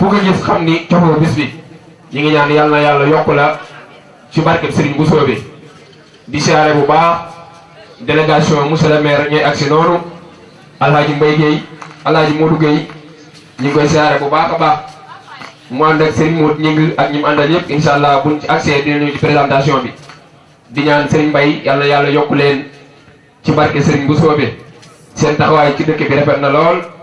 ku ko gis xam ni cofoo bis bi ñi ngi ñaan yàlla na yàlla yokk la ci barkeb Serigne Bousso bi di siyaare bu baax délégation monsieur le maire ñooy agsi noonu alhaaji Mbaye Guèye alhaaji Modou Guèye ñu ngi koy siyaare bu baax a baax mu ànd ak Serigne Modou ñing ak ñi mu àndal yëpp incha allah buñ ci accès dinañu ci présentation bi di ñaan Serigne Mbaye yàlla yàlla yokk leen ci barke Serigne Bousso bi seen taxawaay ci dëkk bi rafet na lool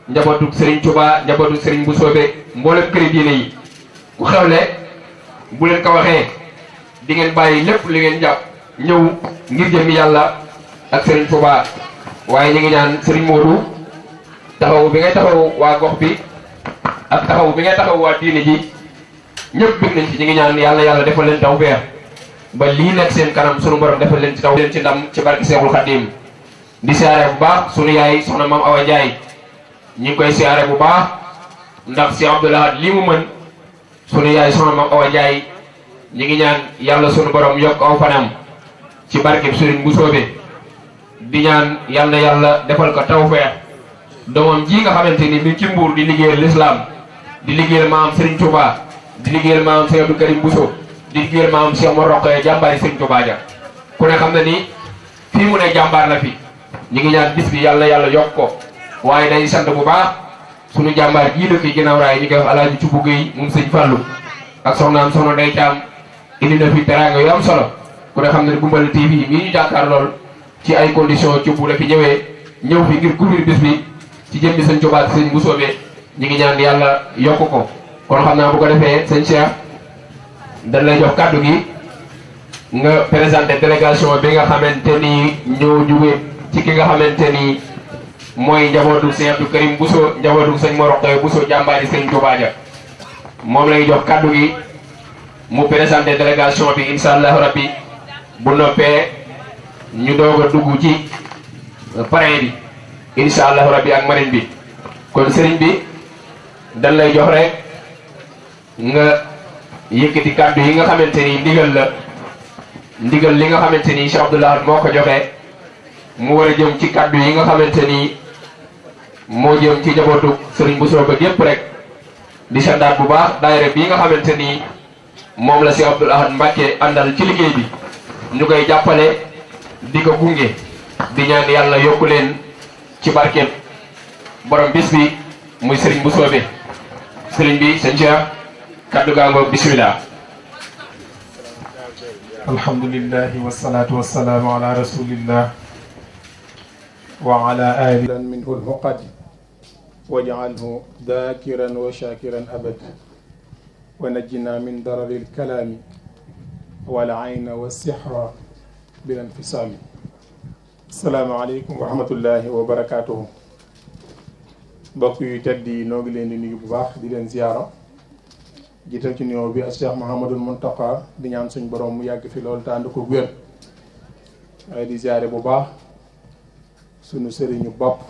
njabootu Serigne Touba njabootu Serigne Bousso bi mboolem këri diine yi ku xewle bu leen ko waxee di ngeen bàyyi lépp li ngeen jàpp ñëw ngir jëmi yàlla ak Serigne Touba waaye ñu ngi ñaan Serigne Modou taxaw bi ngay taxaw waa gox bi ak taxaw bi ngay taxaw waa diine ji ñëpp bëgg nañ ci ñu ngi ñaan yàlla defal leen tawfeex ba lii nekk seen kanam sunu borom defal leen ci taw leen ci ndam ci barke Seexul Xadim di siyaare bu baax sunu yaay soxna Maam Awa Ndiaye ñu ngi koy siyaare bu baax ndax si Abdoulaye lii mu mën sunu yaay soxna Maam Awa Ndiaye ñu ngi ñaan yàlla sunu borom yokk aw fanam ci barke Serigne Bousso bi di ñaan yàlla defal ko tawfeex doomam ji nga xamante ni mi ci Mbuur di liggéeyal l'islam di liggéeyal maam Serigne Touba di liggéeyal maam Serigne Abdou Karim Bousso di liggéeyal maam Cheikh Mor Rokhaya jàmbaari Serigne Touba ja ku ne xam na ni fii mu ne jàmbaar la fi ñu ngi ñaan bis bi yàlla yokk ko waaye day sant bu baax sunu jàmbaar jii dëkk ginnaaw raay ñu koy wax alaaji ci buggéey moom sëñ Fallou ak soxnaam soxna Ndeye Thiam indi na fi teraanga yu am solo ku ne xam ne Gumbal TV mii ñu jàkkaar lool ci ay conditions ci bu la fi ñëw fi ngir couvrir bis bi ci jëmmi sëñ Touba ak sëñ Bousso bi ñu ngi ñaan yàlla yokk ko kon xam naa bu ko defee sëñ Cheikh dañ lay jox kàddu gi nga présenté délégation bi nga xamante ni ñoo jóge ci ki nga xamante ni mooy njabootu sëñ Abdou Karim Bousso njabootu sëñ Mor Rokhaya Bousso jàmbaari sëñ Touba ja moom lay jox kàddu gi mu présenté délégation bi incha allahu rabbi bu noppee ñu doog a dugg ci parrain bi incha allahu rabbi ak marine bi kon sëriñ bi dañ lay jox rek nga yëkkati kàddu yi nga xamante ni ndigal li nga xamante ni Cheikh Abdoulaye moo ko joxe mu war a jëm ci kàddu yi nga xamante ni moo jëm ci njabootu Serigne Bousso ba yépp rek di sandaat bu baax daayira bii nga xamante ni moom la Cheikh Abdoul Ahad Mbacké àndal ci liggéey bi ñu koy jàppale di ko gunge di ñaan yàlla yokku leen ci barkeem borom bis bi muy Serigne Bousso bi Serigne bi sëñ Cheikh kaddu gaa ngoog bismillah alhamdulillahi wassalatu wassalamu ala rasulillah wa ala alihi minhu almuqad waj'alhu dhakiran wa shakiran abad wa najjina min darari alkalami wal ayna wa sihra bil infisami assalaamu aleykum wa rahmatullahi wa barakatuhu mbokk yu tedd yi noo ngi leen di nuyu bu baax di leen ziyaara jiital ci nuyoo bi ak Cheikh Mouhamadul Mountakha di ñaan suñ borom mu yàgg fi loolu te ànd ko wér waaye di ziyaare bu baax sunu sëriñu bopp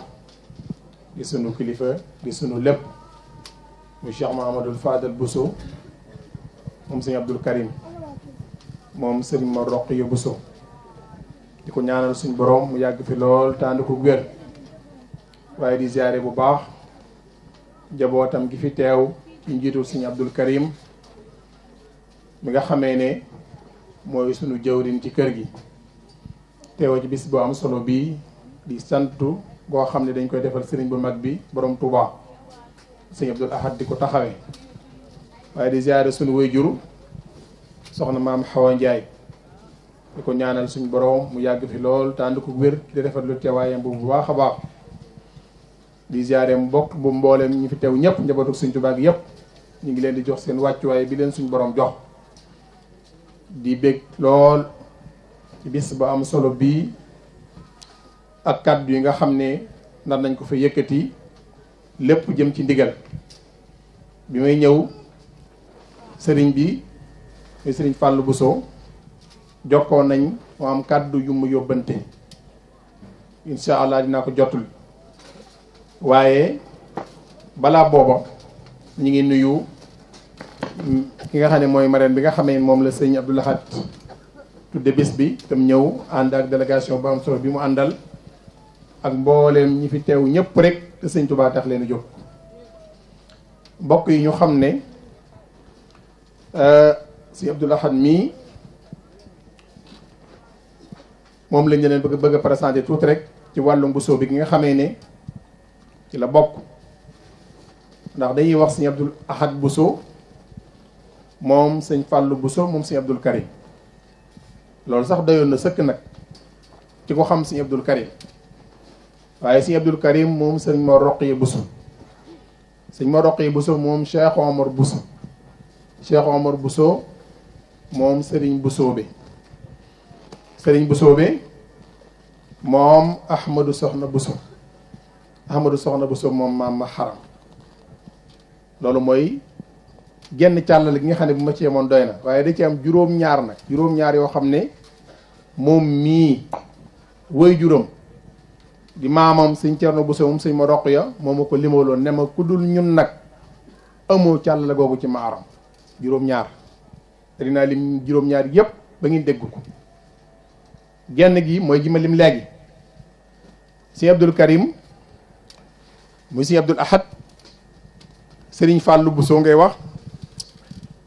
di sunu kilifa di sunu lépp mu Cheikh Mouhamadul Fadal Bousso moom sëñ Abdou Karim moom sëriñ Mor Rokhaya Bousso di ko ñaanal suñ borom mu yàgg fi lool te ànd ko wér waaye di ziyaare bu baax njabootam gi fi teew ci njiitul sëñ Abdou Karim mi nga xamee ne mooy sunu jëwriñ ci kër gi teew ci bis bu am solo bii di santu boo xam ne dañ koy defal sëriñ bu mag bi borom Touba sëñ Abdoul Ahad di ko taxawee waaye di ziyaare sunu waajur soxna maam Xawa Ndiaye di ko ñaanal suñ borom mu yàgg fi lool te ànd ko wér di rafetlu teewaayam bu baax a baax di ziyaare mbokk bu mbooleem ñi fi teew ñëpp njabootu suñ Tuubaa gi yëpp ñu ngi leen di jox seen wàccuwaay bi leen suñ borom jox di bég lool ci bis ba am solo bii ak kàddu yi nga xam ne nar nañ ko fa yëkkati lépp jëm ci ndigal bi may ñëw sëriñ bi muy sëriñ Fallou Bousso jokkoon nañ mu am kàddu yu mu yóbbante incha allah dinaa ko jotul waaye balaa booba ñu ngi nuyu ki nga xam ne mooy marraine bi nga xamee moom la sëñ Abdoul Ahad tudde bis bi tam ñëw ànd ak délégation bu am solo bi mu àndal ak mbooleem ñi fi teew ñëpp rek te sëñ Touba tax leen a jóg mbokk yi ñu xam ne si Abdoul Ahad mii moom lañ leen bëgg a présenté tuuti rek ci wàllu Bousso bi gi nga xamee ne ci la bokk ndax dañuy wax sëñ Abdoul Ahad Bousso moom sëñ Fallou Bousso moom sëñ Abdoul Karim loolu sax doyoon na sëkk nag ci ko xam sëñ Abdoul Karim waaye sëñ Abdoul Karim moom sëñ Mor Roqiya Bousso sëñ Mor Roqiya Bousso moom Cheikh Omar Bousso Cheikh Omar Bousso moom Serigne Bousso be moom Ahmadou Soxna Bousso moom maam ma xaram loolu mooy genn càllale gi nga xam ne bu ma ci yemoon doy na waaye da ci am juróom-ñaar nag juróom-ñaar yoo xam ne moom mii woy juróom di maamam sëñ Cerno Bousso moom sëñ ma roq ya moo ma ko limaloon ne ma ku dul ñun nag amoo càllale googu ci maaram juróom-ñaar te dinaa lim juróom-ñaar yépp ba ngeen dégg ko genn gi mooy gi ma lim léegi sëñ Abdoul Karim muy sëñ Abdoul Ahad sëriñ Fallou Bousso ngay wax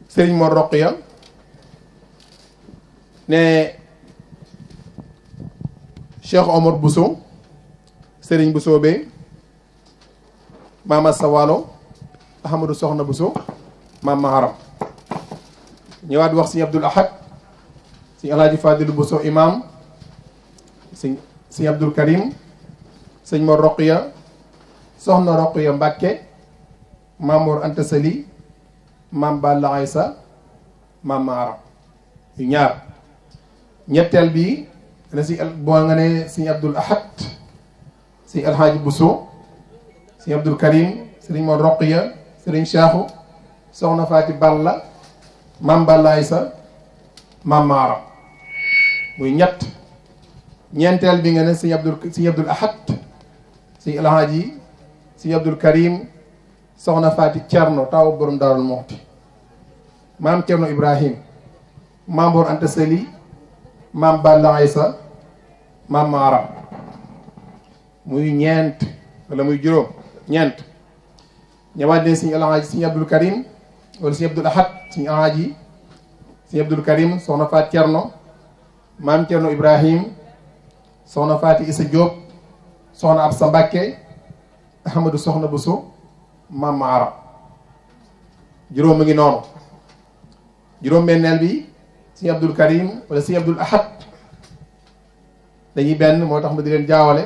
sëriñ Mor Roqiya ne Cheikh Omar Bousso sëriñ Bousso be Mama Sawalo Ahmadou Soxna Bousso maam Maharam ñëwaat wax sëñ Abdoul Ahad sëñ Alaaji Fadilu Bousso imam sëñ Abdoul Karim sëñ Mor Roqiya Soxna Roqiya Mbàkke Mamour Anta Sali maam Balla Aysa maam Maharam yu ñaar ñetteel bi ne si boo nga ne sëñ Abdoul Ahad sëñ Alhaaji Bousso sëñ Abdoul Karim sëriñ Mor Roqiya sëriñ Chaaxu soxna Faati Balla maam Balla Aysa maam Maharam muy ñett ñeenteel bi nga ne sëñ Abdoul Ahad sëñ Alhaaji sëñ Abdoul Karim soxna Faati Cerno taw borom Daarul Muxti maam Cerno Ibrahim maam Mor Anta Sali maam Balla Aysa maam Maharam muy ñeent wala muy juróom ñeent ñëwaat ne sëñ Alhaaji sëñ Abdoul Karim wala sëñ Abdoul Ahad sëñ Alhaaji sëñ Abdoul Karim soxna Faati Cerno maam Cerno Ibrahim soxna Faati Isa Diop soxna Absa Mbàkke Ahmadou Soxna Bousso maam Maharam juróom a ngi noonu juróom benneel bi sëñ Abdoul Karim wala sëñ Abdoul Ahad dañuy benn moo tax ma di leen jaawale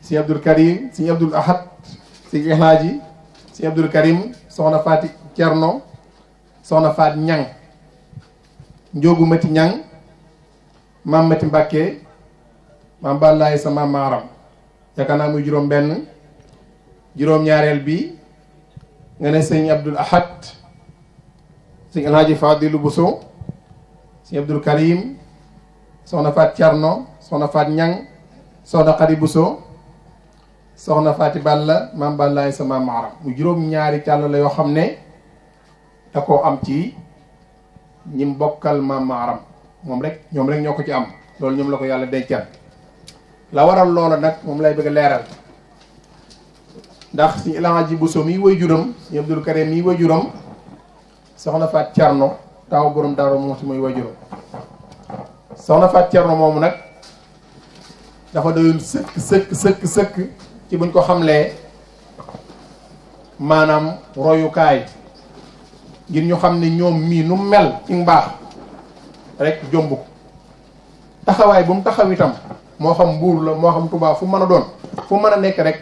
sëñ Abdoul Karim sëñ Abdoul Ahad sëñ Alhaaji sëñ Abdoul Karim soxna Faati Cerno soxna Faati Ñang Njoogu Mati Ñang maam Mati Mbàkke maam Balla sa maam Maharam yaakaar naa muy juróom benn juróom ñaareel bi nga ne sëñ Abdoul Ahad sëñ Alhaaji Fadilu Bousso sëñ Abdoul Karim soxna Faat Cerno soxna Faat Ñang soxna Xari Bousso soxna Faati Balla maam Balla sa maam Maharam mu juróom ñaari càll la yoo xam ne da koo am ci ñim bokkal maam Maharam ñoom rek ñoo ko ci am loolu ñoom la ko yàlla dencal la waral loola nag moom lay bëgg a leeral ndax si Alhaaji Bousso mii way juram sëñ Abdoul Karim mii way juram soxna Faat Cerno taw borom Daaru Muxti muy way juram soxna Faat Cerno moomu nag dafa doyoon sëkk ci buñ ko xamlee maanaam royukaay ngir ñu xam ne ñoom mii nu mel ci mbaax rek jomb ko taxawaay bu mu taxaw itam moo xam mbuur la moo xam Tuubaa fu mën a doon fu mën a nekk rek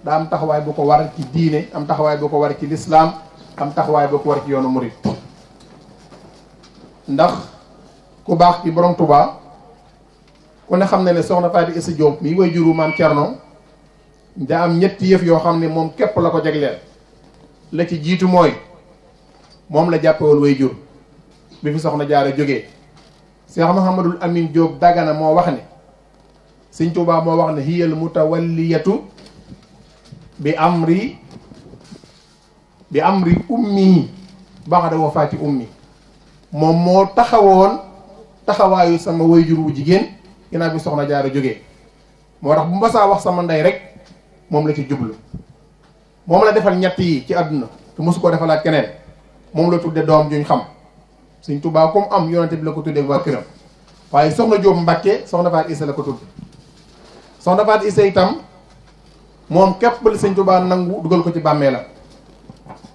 daa am taxawaay bu ko war ci diine am taxawaay bu ko war ci lislaam am taxawaay bu ko war ci yoonu murit ndax ku baax ci borom Tuubaa ku ne xam ne soxna Faati Isa Diop mii way juru maam Cerno da am ñetti yëf yoo xam ne moom képp la ko jagleel la ci jiitu mooy moom la jàppewoon way jur bi fi soxna Jaara jógee Cheikh Mouhamadul Amin Diop Dagana moo wax ne Sëñ Tuubaa moo wax ne hiyal mutawalliyatu bi amri ummi ba'da wafaati ummi moom moo taxawoon taxawaayu sama wayjur wu jigéen ginnaaw bi soxna Jaara jógee moo tax bu mbasaa wax sama ndey rek moom la ci jublu moom la defal ñett yi ci àdduna te mosu koo defalaat keneen moom la tudde doom juñ xam sëñ Tuubaa comme am yonente bi la ko tuddee waa këram waaye soxna Jóob Mbàkke soxna Faat Isa la ko tudd soxna Faat Isa itam moom képp la sëñ Tuubaa nangu dugal ko ci bàmmeelam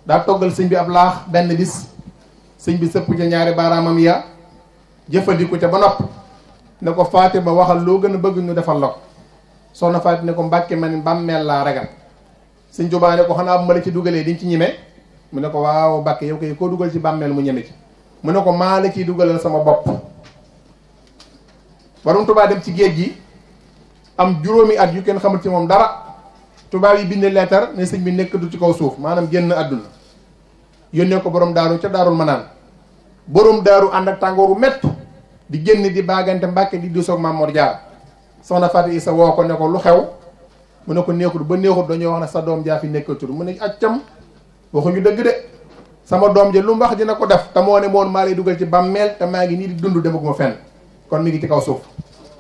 daa toggal sëñ bi ab laax benn bis sëñ bi sëpp ca ñaari baaraamam ya jëfandiku ca ba nopp ne ko Fatima waxal loo gën a bëgg ñu defal la ko soxna Faati ne ko Mbàkke man bàmmeel laa ragal sëñ Tuubaa ne ko xanaa bu ma la ci dugalee diñ ci ñime mu ne ko waaw Mbàkke yow kay koo dugal ci bàmmeel mu ñeme ci mu ne ko maa la ciy dugalal sama bopp Borom Tuubaa dem ci géej gi am juróomi at yu kenn xamul ci moom dara tubaab yi bind leetar ne sëñ bi nekkatu ci kaw suuf maanaam génn àdduna yónnee ko borom daaru ca Daarul Manaan borom daaru ànd ak tàngooru mett di génn di baagante Mbàkke di diisoog Maam Mor Jaara soxna Faati Isa woo ko ne ko lu xew mu ne ko neexut ba neexut dañoo wax ne sa doom jaa fi nekkatul mu ne accam waxuñu dëgg de sama doom ja lu mu wax dina ko def te moo ne moon maa lay dugal ci bàmmeel te maa ngi nii di dund demaguma fenn kon mi ngi ci kaw suuf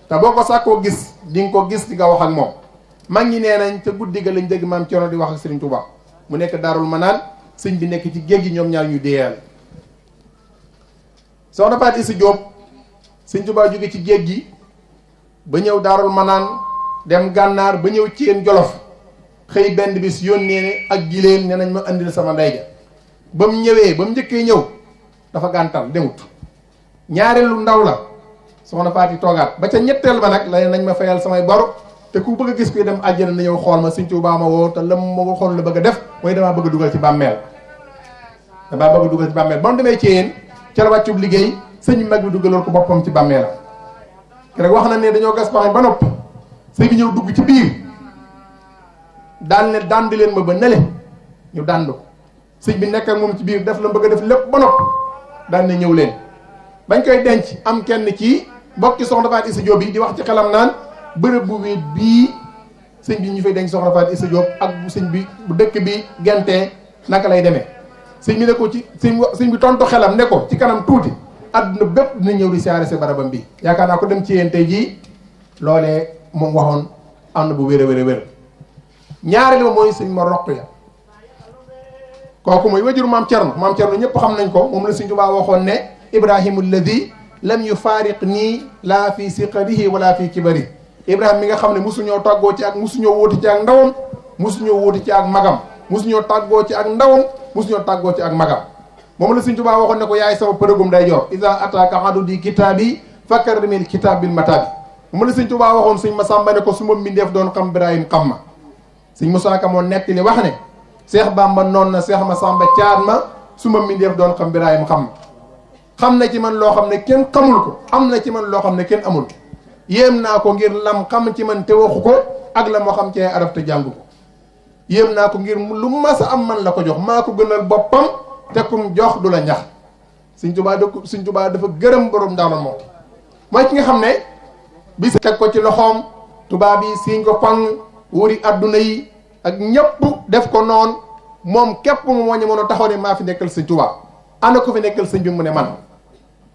te boo ko sàkkoo gis di nga ko gis di nga wax ak moom mag ñi nee nañ te guddi ga lañ dégg Maam Cerno di wax ak Sëriñ Tuubaa mu nekk Daarul Manaan sëñ bi nekk ci géej gi ñoom ñaar ñu deeyal soxna Faat Isa Jóob Sëriñ Tuubaa jóge ci géej gi ba ñëw Daarul Manaan dem gànnaar ba ñëw Ceen Jolof xëy benn bis yónnee ne ak giléem ne nañ ma andil sama ndey ja ba mu ñëwee ba mu njëkkee ñëw dafa gàntal demut ñaareelu ndaw la soxna Faati toogaat ba ca ñetteel ba nag la nañ ma fayal samay bor te ku bëgg a gis kuy dem àjjana na ñëw xool ma Sëriñ Tuubaa ma woo te lam ma waxoon la bëgg a def mooy damaa bëgg a dugal ci bàmmeel ba mu demee ci yéen ca la wàccub liggéey sëñ mag bi dugaloon ko boppam ci bàmmeelam rek wax na ne dañoo gas pax ba nopp sëñ bi ñëw dugg ci biir daan ne dànd leen ma ba nele ñu dànd ko sëñ bi nekk ak moom ci biir def la bëgg a def lépp ba nopp daan ne ñëw leen bañ koy denc am kenn ci bokki soxna Faat Isa Jóob yi di wax ci xelam naan bërëb bu wéet bii sëñ bi ñu fay denc soxna Faat Isa Jóob ak bu sëñ bi bu dëkk bi gentee naka lay demee sëñ bi ne ko ci sëñ bi tontu xelam ne ko ci kanam tuuti àdduna bépp dina ñëw di siyaare si barabam bi yaakaar naa ko dem ci yéen tey jii loolee moom waxoon am na bu wér a wér ñaareel ba mooy sëñ ma roq ya kooku mooy wajur maam Cerno ñëpp xam nañ ko moom la sëñ Tuubaa waxoon ne ibrahimu alladi lam yufaariq nii laa fi siqarihi wala fi kibari ibrahima mi nga xam ne mosuñoo tàggoo ci ak mosuñoo wóoti ci ak ndawam mosuñoo wóoti ci ak magam mosuñoo tàggoo ci ak ndawam mosuñoo tàggoo ci ak magam moom la sëñ Tuubaa waxoon ne ko yaay sama përëgum day joor iza ataka adudi kitaabi fakarrimil kitaab bil mataabi moom la sëñ Tuubaa waxoon sëñ Masamba ne ko su ma mbindeef doon xam Birahim xam ma sëñ Musaa Ka moo nekk li wax ne Seex Bamba noon na Seex Masamba caat ma su ma mbindeef doon xam Birahim xam ma xam na ci man loo xam ne kenn xamul ko am na ci man loo xam ne kenn amul ko yéem naa ko ngir lam xam ci man te waxu ko ak la moo xam ci arab te jàngu ko yéem naa ko ngir lu mas a am man la ko jox maa ko gënal boppam te kum jox du la ñax Sëñ Tuubaa dafa gërëm borom Daaru Muxti mooy ki nga xam ne bis teg ko ci loxoom tubaab yi siiñ ko pang wuri adduna yi ak ñëpp def ko noonu moom képp mu moo ñu mën a taxaw ne maa fi nekkal Sëñ Tuubaa ana ko fi nekkal sëñ bi mu ne man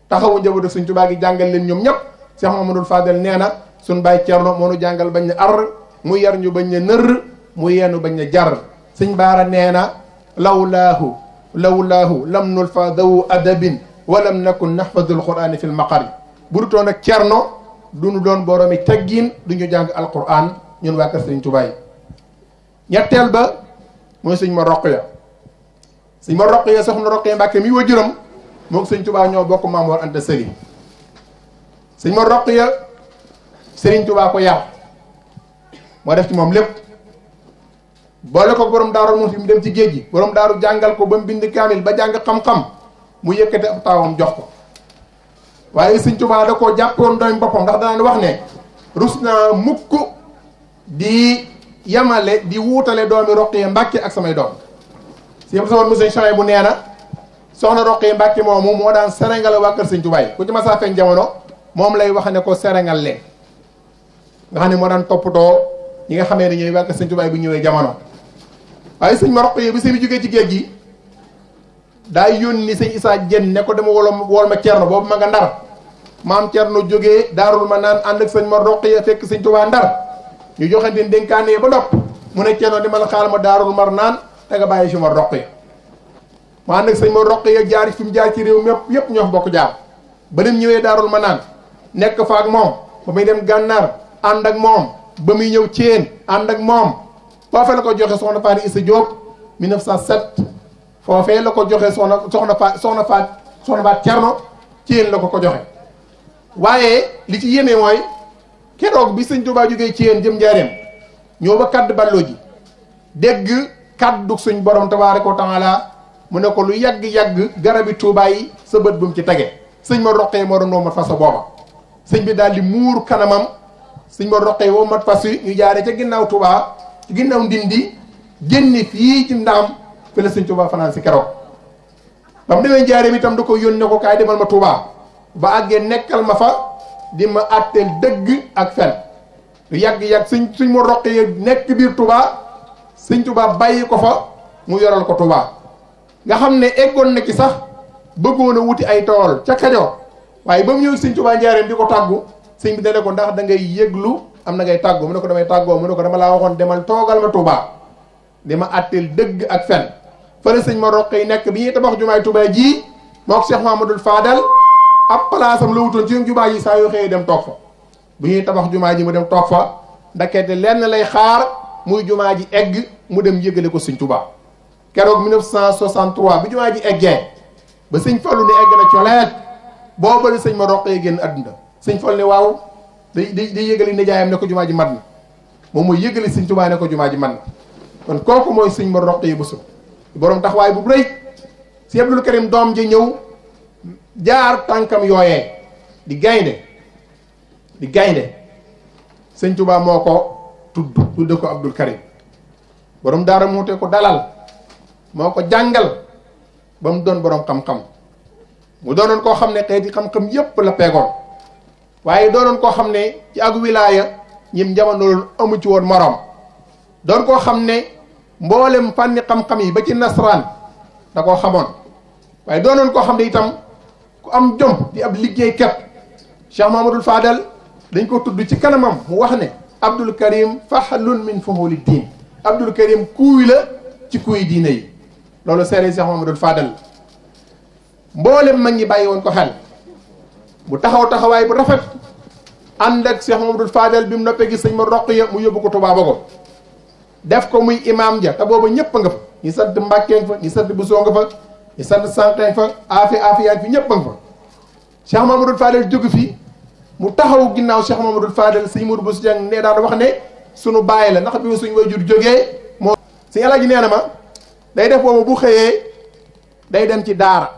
taxawu njabootu Sëñ Tuubaa gi jàngal leen ñoom ñëpp Cheikh Mamadou Fadel nee na suñ Baay Cerno moo nu jàngal bañ ne ar mu yar ñu bañ ne nër mu yeenu bañ ne jar sëñ Baara nee na lawlaahu lam nulfa dawu adabin walam nakun nahfadul qur'ani fil maqari bu dutoon ak Cerno duñu doon boroomi teggin duñu jàng alquran ñun waa kër Sëñ Tuubaa yi ñetteel ba mooy sëñ ma Roqaya sëñ ma Roqaya soxna Roqaya Mbàkke mi wajuram moom Sëñ Tuubaa ñoo bokk Maam Mor Anta Sali sëñ ma Roqaya Sëriñ Tuubaa ko yar moo def ci moom lépp boole ko borom daaru mu dem ci géej gi borom daaru jàngal ko ba mu bind kaamil ba jàng xam-xam mu yëkkate ab taawam jox ko waaye Sëñ Tuubaa da koo jàppoon doom boppam ndax danaan wax ne rus naa mukk di yamale di wuutale doomi Roqaya Mbàkke ak samay doom si yëpp sama monsieur Chane bu nee na soxna Roqaya Mbàkke moomu moo daan serengale waa kër Sëñ Tuubaa yi ku ci masaa feeñ jamono moom lay wax ne ko serengal leen nga xam ne moo daan toppatoo ñi nga xamee ne ñooy waa kër Sëñ Tuubaa yi bu ñëwee jamono waaye sëñ ma Roqaya bi sëñ bi jógee ci géej gi daa yónni sëñ Isaa Jeen ne ko dama wool ma Cerno boobu ma nga Ndar maam Cerno jógee Daarul Manaan ànd ak sëñ ma Roqaya fekk Sëñ Tuubaa Ndar ñu joxe den dénkaane ba nopp mu ne Cerno di ma la xaal ma Daarul Manaan te nga bàyyi fi ma Roqaya mu ànd ak sëñ ma roq ya jaar fi mu jaar ci réew mépp yépp ñoo fa bokk jaar ba nim ñëwee Daarul Manaan nekk fa ak moom ba muy dem Gànnaar ànd ak moom ba muy ñëw Thiène ànd ak moom foofee la ko joxe soxna Faati Issa Diop 1907 foofee la ko joxe soxna Faat Cerno Thiène la ko joxe waaye li ci yéeme mooy keroog bi sëñ Tuubaa jógee Thiène jëm Njaaréem ñëw ba kadd balloo ji dégg kaddu suñ borom tabaaraka wa taala mu ne ko lu yàgg-yàgg garabi Tuubaa yi sa bët bu mu ci tege sëñ ma roqee moo doon woo mat fas booba sëñ bi daal di muur kanamam sëñ ma roqee woo mat fas wi ñu jaaree ca ginnaaw Tuubaa ci ginnaaw Ndindi génni fii ci Ndaam fi la sëñ Tuubaa fanaan si keroog ba mu demee Njaaréem itam da ko yónnee ko kaay demal ma Tuubaa ba àggee nekkal ma fa di ma àtteel dëgg ak fen lu yàgg-yàgg suñ ma roqee nekk biir Tuubaa sëñ Tuubaa bàyyi ko fa mu yoral ko Tuubaa nga xam ne eggoon na ci sax bëggoon a wuti ay tool ca Kajoor waaye ba mu ñëw sëñ Tuubaa Njaaréem di ko tàggu sëñ bi dane ko ndax da ngay yëglu am na ngay tàggoo mu ne ko damay tàggoo mu ne ko dama laa waxoon demal toogal ma Tuubaa di ma àtteel dëgg ak fen fële sëñ ma roq yi nekk bi ñuy tabax jumaay Tuubaa ji mook Cheikh Mahamadul Fadal ab palaasam la wutoon ci jumaa ji saa yoo xëyee dem toog fa bu ñuy tabax jumaa ji mu dem toog fa ndakete lenn lay xaar muy jumaa ji egg mu dem yëgale ko sëñ Tuubaa keroog 1963 bi jumaa ji eggee ba sëñ Fallu ne egg na coleet booba la sëñ ma roqee génn àdduna sëñ Fallu ne waaw day yëgali nijaayam ne ko jumaa ji mat na moom mooy yëgali sëñ Tuubaa ne ko jumaa ji mat na kon kooku mooy sëñ ma roqee Buso borom taxawaay bu rëy si Abdul Karim doom ji ñëw jaar tànkam yooyee di gaynde sëñ Tuubaa moo ko tudde ko Abdul Karim borom daara muute ko dalal moo ko jàngal ba mu doon borom xam-xam mu doonoon koo xam ne xeeti xam-xam yépp la peegoon waaye doonoon koo xam ne ci ak wilaaya ñim jamono loolu amu ci woon moroom doon koo xam ne mboolem fànni xam-xam yi ba ci nasaraan da koo xamoon waaye doonoon koo xam ne itam ku am jom di ab liggéeykat Cheikh Mahamadul Fadal dañ ko tudd ci kanamam mu wax ne Abdul Karim fahlun min fuhuli diin Abdul Karim kuuy la ci kuuy diine yi loolu seere Cheikh Mahamadul Fadal mboolem mag ñi bàyyi woon ko xel bu taxawaay bu rafet ànd ak Cheikh Mahamadul Fadal bi mu noppee gis sëñ ma roq ya mu yóbbu ko Tuubaa Bogo def ko muy imaam ja te booba ñëpp nga fa ñi sant Mbàkkeen fa ñi sant Busoo nga fa ñi sant Sànqeen fa aafiya fi ñëpp nga fa Cheikh Mahamadul Fadal jóg fi mu taxaw ginnaaw Cheikh Mahamadul Fadal sëñ Mourou Bousso Dieng ne daan wax ne sunu bàyyi la ndax bi suñ waajur jógee moo sëñ Alaaji nee na ma day def boobu bu xëyee day dem ci daara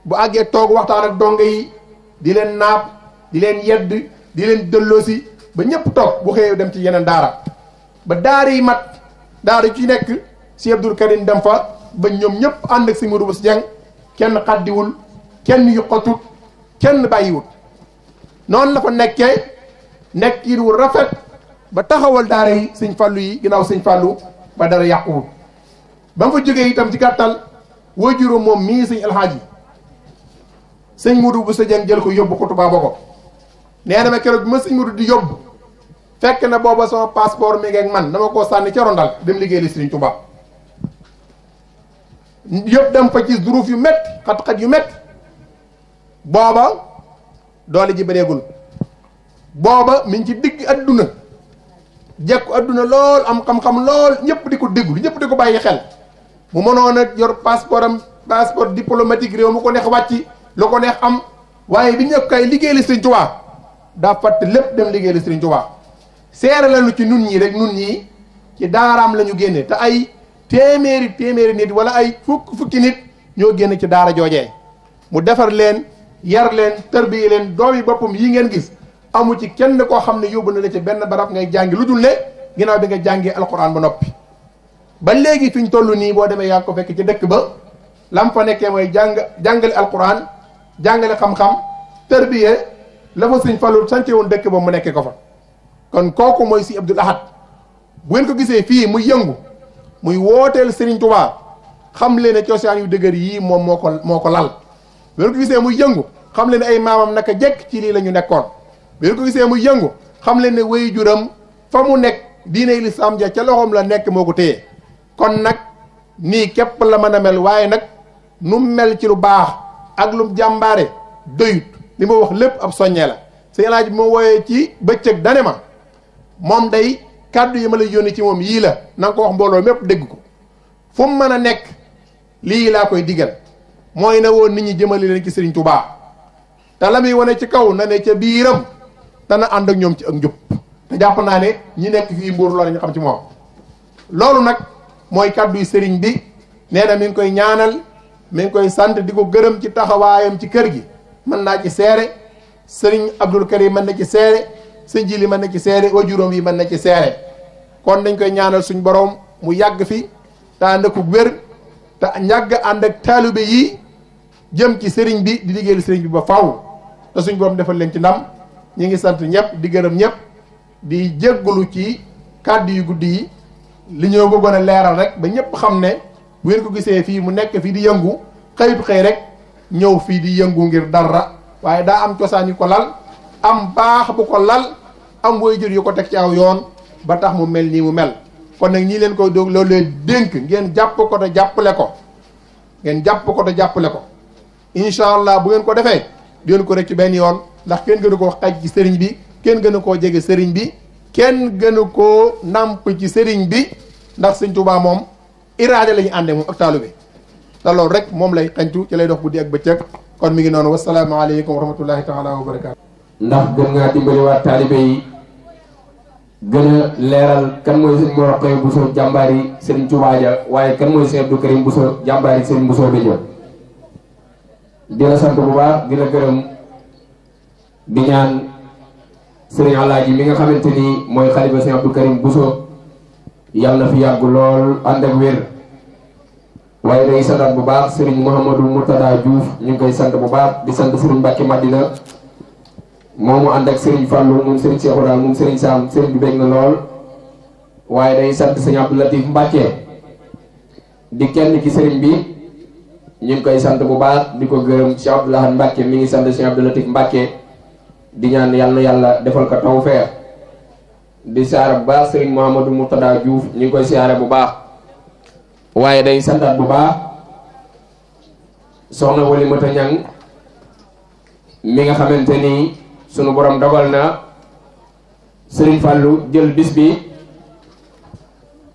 bu àggee toog waxtaan ak donge yi di leen naap di leen yedd di leen dëlloosi ba ñëpp toog bu xëyee dem ci yeneen daara ba daara yi mat daara ci nekk si Abdul Karim dem fa ba ñoom ñëpp ànd ak sëñ Mourou Bousso Dieng kenn xaddiwul kenn yuqatut kenn bàyyiwul noonu la fa nekkee nekkiin wu rafet ba taxawal daara yi sëñ Fallu yi ginnaaw sëñ Fallu ba dara yàquwul ba mu fa jógee itam ci gàttal waajuru moom mii sëñ alxaaji sëñ Mourou Bousso Dieng jël ko yóbbu ko Tuubaa Bogo nee na ma keroog bi ma sëñ Mourou di yóbbu fekk na booba sama passeport mi ngi ak man dama koo sànni ca rondal dem liggéey li Sëriñ Tuubaa yëpp dem fa ci duruuf yu métti xat-xat yu métti booba doole ji bëreegul booba mi ngi ci digg adduna jekku adduna lool am xam-xam lool ñëpp di ko déglu ñëpp di ko bàyyi xel mu mënoon a yor passeport diplomatique réew mu ko neex wàcci lu ko neex am waaye bi ñëpp kay liggéey li Sëriñ Tuubaa daa fatt lépp dem liggéey li Sëriñ Tuubaa seere lañu ci nun ñii rek nun ñii ci daaraam la ñu génne te ay téeméeri nit wala ay fukki nit ñoo génn ci daara joojee mu defar leen yar leen tërbiye leen doomi boppam yi ngeen gis amu ci kenn koo xam ne yóbbu na la ci benn barab ngay jàngi lu dul ne ginnaaw bi nga jàngee alquran ba noppi ba léegi fi ñu toll nii boo demee yaa ngi ko fekk ci dëkk ba lam fa nekkee mooy jàngale alquran jàngale xam-xam tërbiye la fa sëñ Fallu sance woon dëkk ba mu nekkee ko fa kon kooku mooy si Abdul Ahad bu ngeen ko gisee fii muy yëngu muy wooteel Serigne Touba xam leen ne cosaan yu dëgër yii moom moo ko lal bu ngeen ko gisee muy yëngu xam leen ne ay maamam naka jekk ci lii la ñu nekkoon bu ngeen ko gisee muy yëngu xam leen ne wéy juram fa mu nekk diine lislaam ja ca loxoom la nekk moo ko téye kon nag nii képp la mën a mel waaye nag nu mel ci lu baax ak lu jàmbaare doyut li ma wax lépp ab soññee la sëñ Alaaji bi ma wooyee ci bëccëg dane ma moom day kàddu yi ma lay yónni ci moom yii la na nga ko wax mbooloo mépp dégg ko fu mu mën a nekk lii laa koy digal mooy na woon nit ñi jëmale leen ci Sëriñ Tuubaa te la muy wane ci kaw na ne ca biiram dana ànd ak ñoom ci ak njub te jàpp naa ne ñi nekk fii Mbuur loolu ñu xam ci moom loolu nag mooy kàdduy sëriñ bi nee na mi ngi koy ñaanal mi ngi koy sant di ko gërëm ci taxawaayam ci kër gi mën naa ci seere sëriñ Abdul Karim mën na ci seere sëñ Jili mën na ci seere wajuróom yi mën na ci seere kon dañ koy ñaanal suñ borom mu yàgg fi te ànd ak wér te ñàgg ànd ak taalibe yi jëm ci sëriñ bi di liggéeyal sëriñ bi ba faw te suñ borom defal leen ci ndam ñi ngi sant ñëpp di gërëm ñëpp di jéggalu ci kàddu yu guddi yi li ñoo bëggoon a leeral rek ba ñëpp xam ne bu ngeen ko gisee fii mu nekk fii di yëngu xëyut xëy rek ñëw fii di yëngu ngir dara waaye daa am cosaan yu ko lal am baax bu ko lal am waajur yu ko teg ci aw yoon ba tax mu mel nii mu mel kon nag ñii leen koy doog loolu leen dénk ngeen jàpp ko te jàppale ko ngeen jàpp ko te jàppale ko incha allah bu ngeen ko defee di ngeen ko rek ci benn yoon ndax kenn gënu ko wax xaj ci sëriñ bi kenn gënu koo jege sëriñ bi kenn gënu koo nàmp ci sëriñ bi ndax sëñ Tuubaa moom iraade la ñu àndee moom ak taalu bi te loolu rek moom lay xañtu ci lay dox guddi ak bëccëg kon mi ngi noonu wasalaamaaleykum wa rahmatullahi taala wa barakaatu. ndax gën ngaa dimbaliwaat taalibe yi gën a leeral kan mooy sëñ Mor Rokhaya Bousso jàmbaari Serigne Touba ja waaye kan mooy sëñ Abdou Karim Bousso jàmbaari Serigne Bousso bi ja di la sant bu baax di la gërëm di ñaan Serigne Alaaji mi nga xamante ni mooy xalifa sëñ Abdou Karim Bousso yàlla na fi yàgg lool ànd ak wér waaye day santaat bu baax Serigne Mouhamadou Murtada Diouf ñu ngi koy sant bu baax di sant Serigne Mbacke Madina moomu ànd ak Serigne Fallou moom Serigne Cheikh Oudal moom Serigne Sam Serigne bi bég na lool waaye day sant Serigne Abdou Latif Mbacke di kenn ci Serigne bi ñu ngi koy sant bu baax di ko gërëm Cheikh Abdou Lahad Mbacke mi ngi sant Serigne Abdou Latif Mbacke di ñaan yàlla na yàlla defal ko tawfeex di siyaare bu baax Serigne Mouhamadou Murtada Diouf ñu ngi koy siyaare bu baax waaye day santaat bu baax soxna Walimata Ñang mi nga xamante ni sunu borom dogal na Serigne Fallou jël bis bi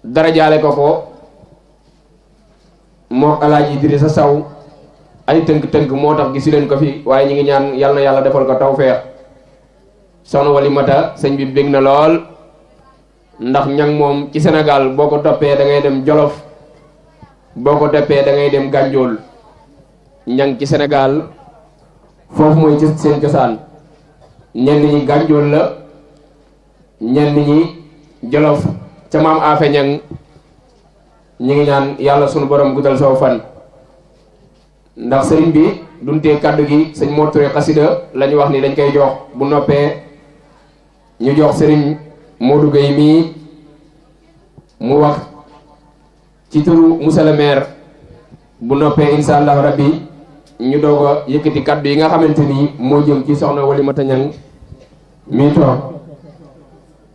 dara jaale ko moo Alaaji Idrissa Saw ay tënk-tënk moo tax gisu leen ko fi waaye ñi ngi ñaan yàlla na yàlla defal ko tawfeex soxna Walimata sëñ bi bég na lool ndax ñang moom ci Sénégal boo ko toppee da ngay dem Jolof boo ko toppee da ngay dem Gànjool ñang ci Sénégal foofu mooy ci seen cosaan ñenn ñi Gànjool la ñenn ñi Jolof ca maam Afe Ñang ñi ngi ñaan yàlla sunu borom guddal soo fan ndax sëriñ bi duntee kàddu gi sëñ Mor Touré xasida la ñu wax ni dañ koy jox bu noppee ñu jox sëriñ Modou Gueye mii mu wax ci turu monsieur le maire bu noppee insha allah rabbi ñu doog a yëkkati kaddu yi nga xamante ni moo jëm ci soxna Walimata Ñang mii toog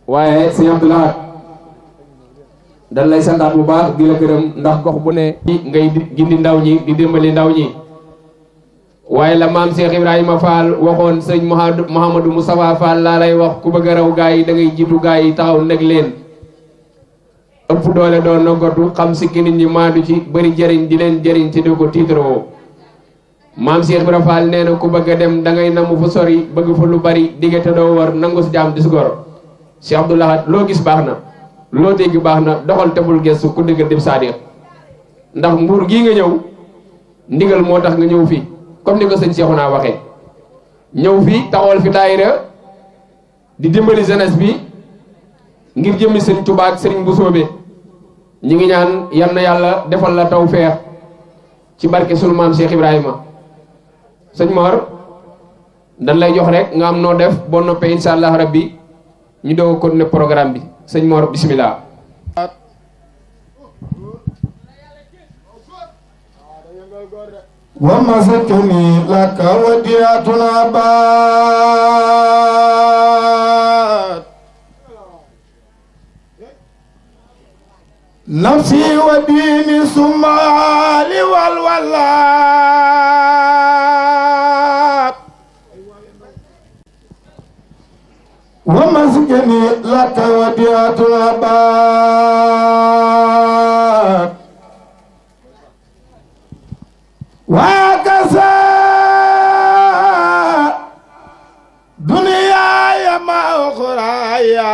waaye sëñ Abdou Lahad dañ lay santaat bu baax di la gërëm ndax gox bu ne ngay gindi ndaw ñi di dimbali ndaw ñi waaye la maam Cheikh Ibrahima Fall waxoon sëñ Mouhamadou Moustapha Fall laa lay wax ku bëgg a raw gaa yi da ngay jiitu gaa yi taxaw neg leen ëpp doole doon noggatu xam si ki nit ñi maadu ci bëri jëriñ di leen jëriñ te di ko tiitaroo maam Cheikh Ibrahima Fall nee na ku bëgg a dem da ngay namu fu sori bëgg fa lu bari diggante doo war nangu si jaam dis gor Cheikh Abdou Lahad loo gis baax na loo dégg baax na doxal tebul gestu ku dégg dib saadiq ndax mbuur gii nga ñëw ndigal moo tax nga ñëw fii comme ni ko sëñ Cheikhouna waxee ñëw fii taxawal fi daayira di dimbali jeunesse bi ngir jëmmi sëñ Touba ak sëriñ Bousso bi ñi ngi ñaan yal na yàlla defal la tawfeex ci barke sunu maam Cheikh Ibrahima sëñ Mor dañ lay jox rek nga am noo def boo noppee insha allah rabbi ñu doog a continuer programme bi sëñ Mor bismillah ومسكني لك وديعتنا بات نفسي وديني ثم علي والولاد ومسجني لك وديعة العباد وكسى دنياي مع أخرايا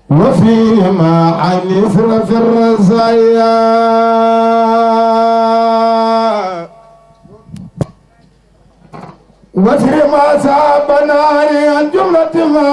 وفيما عن إثر في الرزايا وفيما ساب ناري عن جملة ما